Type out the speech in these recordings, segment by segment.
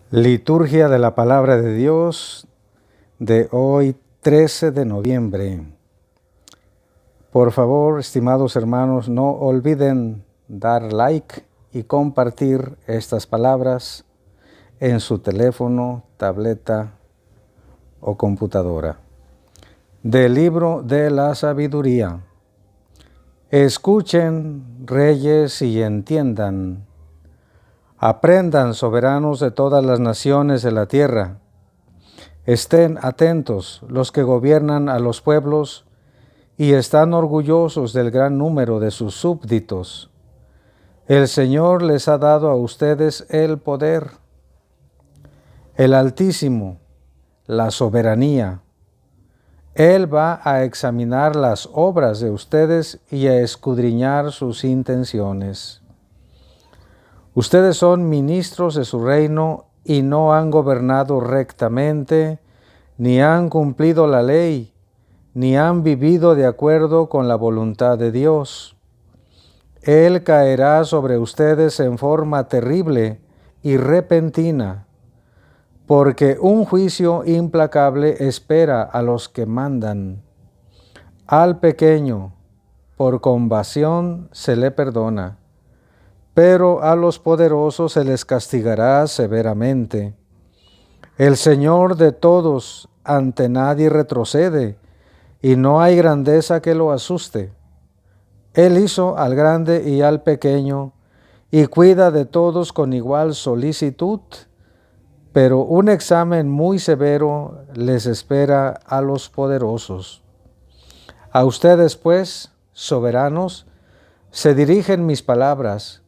Liturgia de la Palabra de Dios de hoy, 13 de noviembre. Por favor, estimados hermanos, no olviden dar like y compartir estas palabras en su teléfono, tableta o computadora. Del libro de la sabiduría. Escuchen, reyes, y entiendan. Aprendan, soberanos de todas las naciones de la tierra. Estén atentos los que gobiernan a los pueblos y están orgullosos del gran número de sus súbditos. El Señor les ha dado a ustedes el poder, el Altísimo, la soberanía. Él va a examinar las obras de ustedes y a escudriñar sus intenciones. Ustedes son ministros de su reino y no han gobernado rectamente, ni han cumplido la ley, ni han vivido de acuerdo con la voluntad de Dios. Él caerá sobre ustedes en forma terrible y repentina, porque un juicio implacable espera a los que mandan. Al pequeño, por compasión, se le perdona, pero a los poderosos se les castigará severamente. El Señor de todos ante nadie retrocede, y no hay grandeza que lo asuste. Él hizo al grande y al pequeño, y cuida de todos con igual solicitud, pero un examen muy severo les espera a los poderosos. A ustedes, pues, soberanos, se dirigen mis palabras,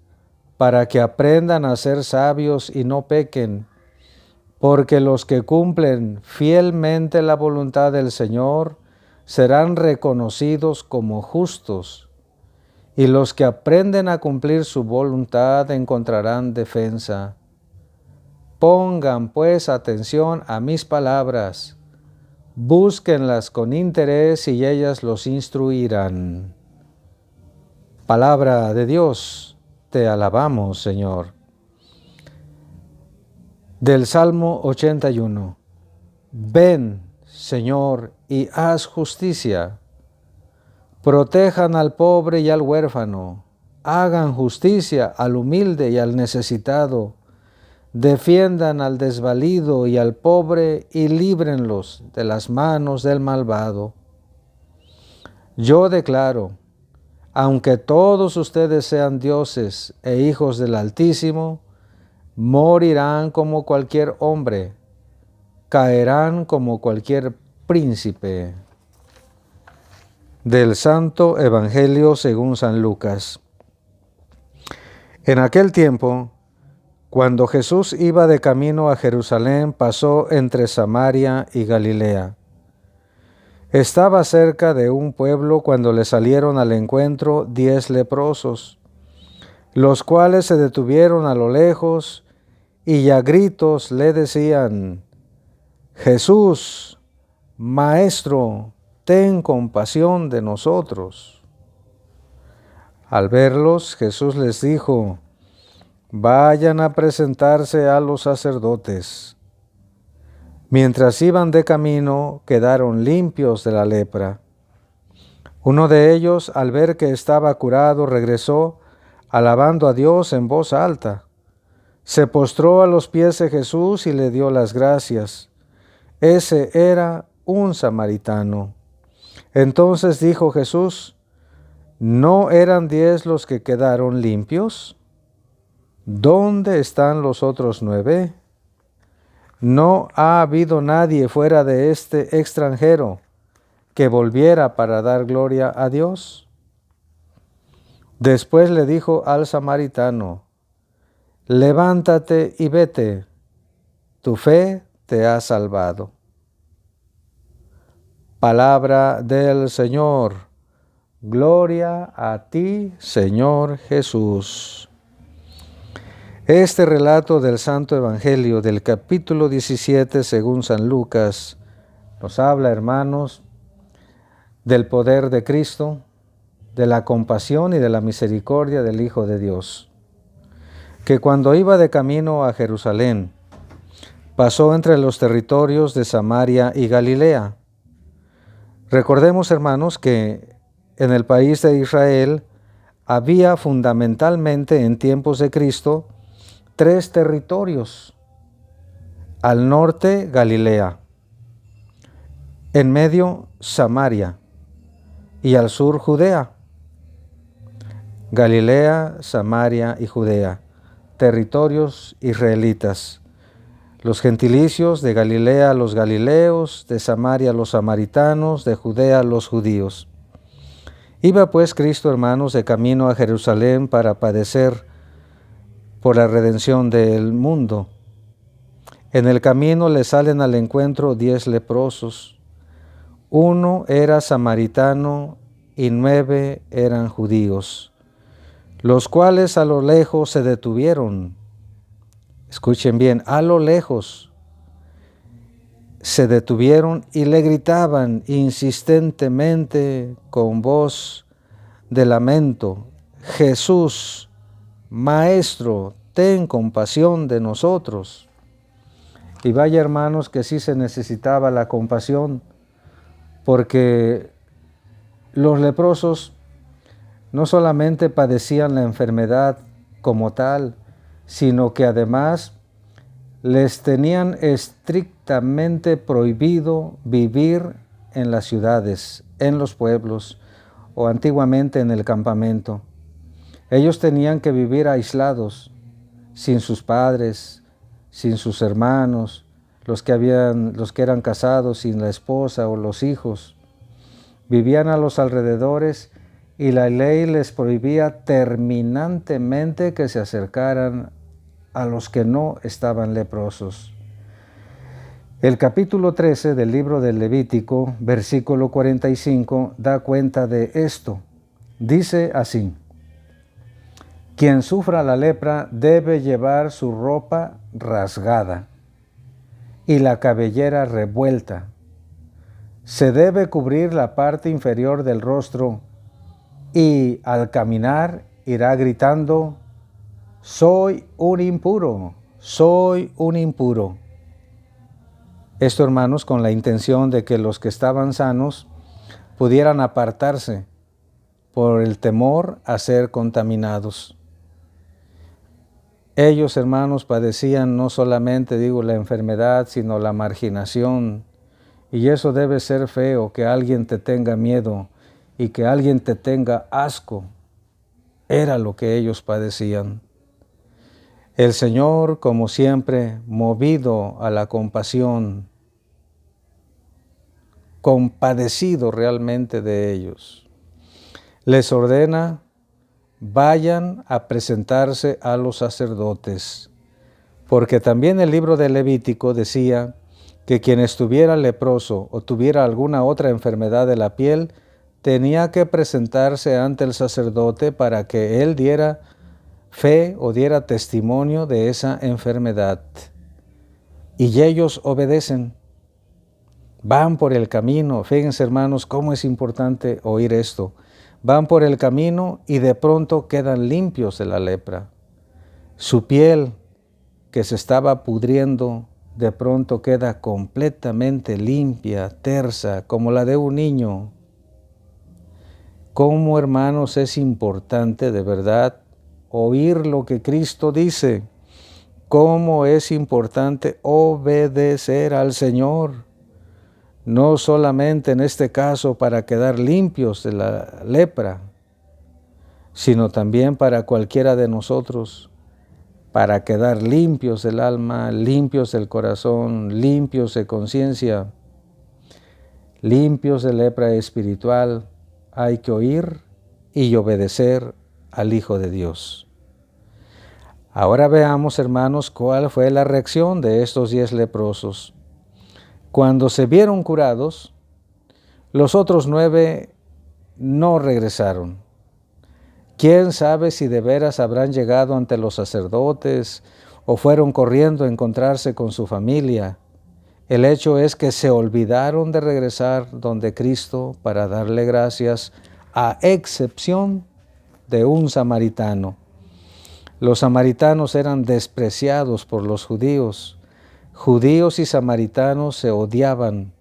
para que aprendan a ser sabios y no pequen, porque los que cumplen fielmente la voluntad del Señor serán reconocidos como justos, y los que aprenden a cumplir su voluntad encontrarán defensa. Pongan pues atención a mis palabras, búsquenlas con interés y ellas los instruirán. Palabra de Dios. Te alabamos, Señor. Del Salmo 81. Ven, Señor, y haz justicia. Protejan al pobre y al huérfano. Hagan justicia al humilde y al necesitado. Defiendan al desvalido y al pobre y líbrenlos de las manos del malvado. Yo declaro, aunque todos ustedes sean dioses e hijos del Altísimo, morirán como cualquier hombre, caerán como cualquier príncipe. Del Santo Evangelio según San Lucas. En aquel tiempo, cuando Jesús iba de camino a Jerusalén, pasó entre Samaria y Galilea. Estaba cerca de un pueblo cuando le salieron al encuentro 10 leprosos, los cuales se detuvieron a lo lejos y a gritos le decían: Jesús, Maestro, ten compasión de nosotros. Al verlos, Jesús les dijo: vayan a presentarse a los sacerdotes. Mientras iban de camino, quedaron limpios de la lepra. Uno de ellos, al ver que estaba curado, regresó, alabando a Dios en voz alta. Se postró a los pies de Jesús y le dio las gracias. Ese era un samaritano. Entonces dijo Jesús: ¿no eran 10 los que quedaron limpios? ¿Dónde están los otros 9? No ha habido nadie fuera de este extranjero que volviera para dar gloria a Dios. Después le dijo al samaritano: levántate y vete, tu fe te ha salvado. Palabra del Señor. Gloria a ti, Señor Jesús. Este relato del Santo Evangelio del capítulo 17 según San Lucas nos habla, hermanos, del poder de Cristo, de la compasión y de la misericordia del Hijo de Dios, que cuando iba de camino a Jerusalén, pasó entre los territorios de Samaria y Galilea. Recordemos, hermanos, que en el país de Israel había fundamentalmente en tiempos de Cristo 3 territorios. Al norte, Galilea, en medio, Samaria, y al sur, Judea. Galilea, Samaria y Judea, territorios israelitas. Los gentilicios, de Galilea los galileos, de Samaria los samaritanos, de Judea los judíos. Iba pues Cristo, hermanos, de camino a Jerusalén para padecer por la redención del mundo. En el camino le salen al encuentro 10 leprosos. 1 era samaritano y 9 eran judíos, los cuales a lo lejos se detuvieron. Escuchen bien, a lo lejos se detuvieron y le gritaban insistentemente con voz de lamento: Jesús, Maestro, ten compasión de nosotros. Y vaya, hermanos, que sí se necesitaba la compasión, porque los leprosos no solamente padecían la enfermedad como tal, sino que además les tenían estrictamente prohibido vivir en las ciudades, en los pueblos o antiguamente en el campamento. Ellos tenían que vivir aislados, sin sus padres, sin sus hermanos, los que eran casados, sin la esposa o los hijos. Vivían a los alrededores y la ley les prohibía terminantemente que se acercaran a los que no estaban leprosos. El capítulo 13 del libro del Levítico, versículo 45, da cuenta de esto. Dice así: quien sufra la lepra debe llevar su ropa rasgada y la cabellera revuelta. Se debe cubrir la parte inferior del rostro y al caminar irá gritando: soy un impuro, soy un impuro. Esto, hermanos, con la intención de que los que estaban sanos pudieran apartarse por el temor a ser contaminados. Ellos, hermanos, padecían no solamente, la enfermedad, sino la marginación. Y eso debe ser feo, que alguien te tenga miedo y que alguien te tenga asco. Era lo que ellos padecían. El Señor, como siempre, movido a la compasión, compadecido realmente de ellos, les ordena: vayan a presentarse a los sacerdotes, porque también el libro de Levítico decía que quien estuviera leproso o tuviera alguna otra enfermedad de la piel, tenía que presentarse ante el sacerdote para que él diera fe o diera testimonio de esa enfermedad. Y ellos obedecen. Van por el camino. Fíjense, hermanos, cómo es importante oír esto. Van por el camino y de pronto quedan limpios de la lepra. Su piel, que se estaba pudriendo, de pronto queda completamente limpia, tersa, como la de un niño. ¿Cómo, hermanos, es importante de verdad oír lo que Cristo dice? ¿Cómo es importante obedecer al Señor? No solamente en este caso para quedar limpios de la lepra, sino también para cualquiera de nosotros, para quedar limpios del alma, limpios del corazón, limpios de conciencia, limpios de lepra espiritual. Hay que oír y obedecer al Hijo de Dios. Ahora veamos, hermanos, cuál fue la reacción de estos 10 leprosos. Cuando se vieron curados, los otros 9 no regresaron. ¿Quién sabe si de veras habrán llegado ante los sacerdotes o fueron corriendo a encontrarse con su familia? El hecho es que se olvidaron de regresar donde Cristo para darle gracias, a excepción de un samaritano. Los samaritanos eran despreciados por los judíos. Judíos y samaritanos se odiaban,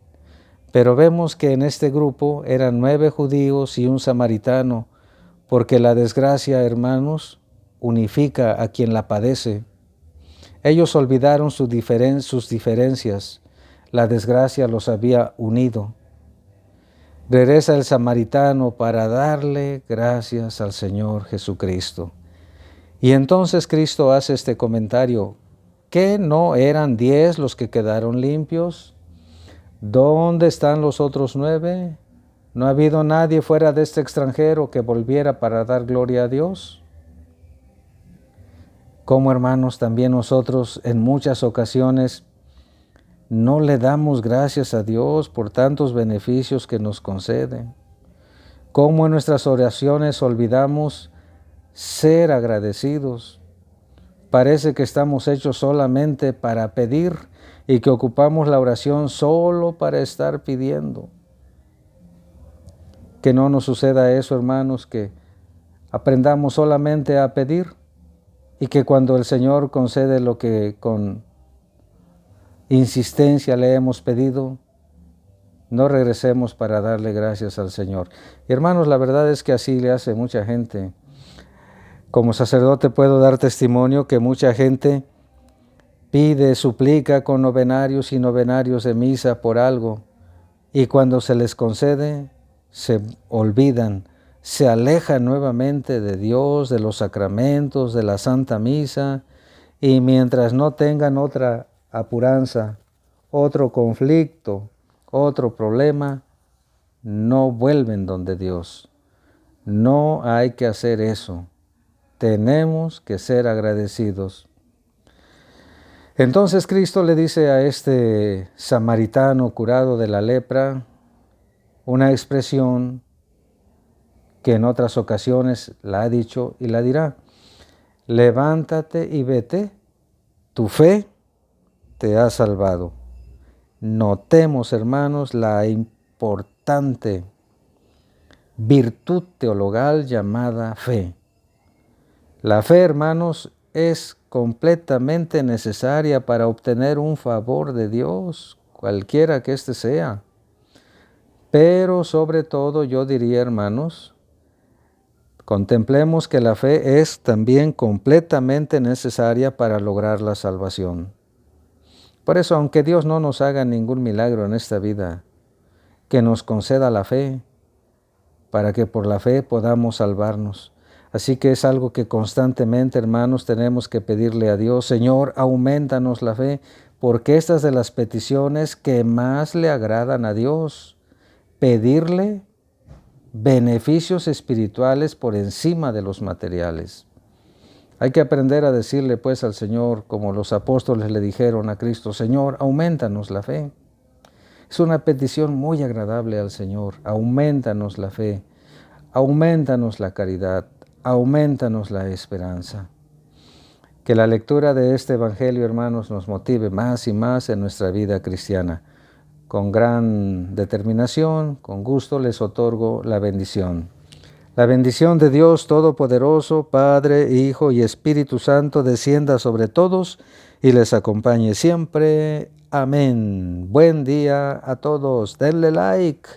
pero vemos que en este grupo eran 9 judíos y un samaritano, porque la desgracia, hermanos, unifica a quien la padece. Ellos olvidaron sus diferencias. La desgracia los había unido. Regresa el samaritano para darle gracias al Señor Jesucristo. Y entonces Cristo hace este comentario: ¿qué no eran 10 los que quedaron limpios? ¿Dónde están los otros 9? ¿No ha habido nadie fuera de este extranjero que volviera para dar gloria a Dios? Como hermanos, también nosotros en muchas ocasiones no le damos gracias a Dios por tantos beneficios que nos concede. Cómo en nuestras oraciones olvidamos ser agradecidos. Parece que estamos hechos solamente para pedir y que ocupamos la oración solo para estar pidiendo. Que no nos suceda eso, hermanos, que aprendamos solamente a pedir y que cuando el Señor concede lo que con insistencia le hemos pedido, no regresemos para darle gracias al Señor. Y hermanos, la verdad es que así le hace mucha gente. Como sacerdote puedo dar testimonio que mucha gente pide, suplica con novenarios y novenarios de misa por algo, y cuando se les concede, se olvidan, se alejan nuevamente de Dios, de los sacramentos, de la Santa Misa, y mientras no tengan otra apuranza, otro conflicto, otro problema, no vuelven donde Dios. No hay que hacer eso. Tenemos que ser agradecidos. Entonces Cristo le dice a este samaritano curado de la lepra una expresión que en otras ocasiones la ha dicho y la dirá: levántate y vete, tu fe te ha salvado. Notemos, hermanos, la importante virtud teologal llamada fe. La fe, hermanos, es completamente necesaria para obtener un favor de Dios, cualquiera que éste sea. Pero sobre todo yo diría, hermanos, contemplemos que la fe es también completamente necesaria para lograr la salvación. Por eso, aunque Dios no nos haga ningún milagro en esta vida, que nos conceda la fe, para que por la fe podamos salvarnos. Así que es algo que constantemente, hermanos, tenemos que pedirle a Dios: Señor, aumentanos la fe, porque estas de las peticiones que más le agradan a Dios, pedirle beneficios espirituales por encima de los materiales. Hay que aprender a decirle pues al Señor, como los apóstoles le dijeron a Cristo: Señor, aumentanos la fe. Es una petición muy agradable al Señor: aumentanos la fe, aumentanos la caridad, aumentanos la esperanza. Que la lectura de este Evangelio, hermanos, nos motive más y más en nuestra vida cristiana. Con gran determinación, con gusto les otorgo la bendición. La bendición de Dios Todopoderoso, Padre, Hijo y Espíritu Santo, descienda sobre todos y les acompañe siempre. Amén. Buen día a todos. Denle like.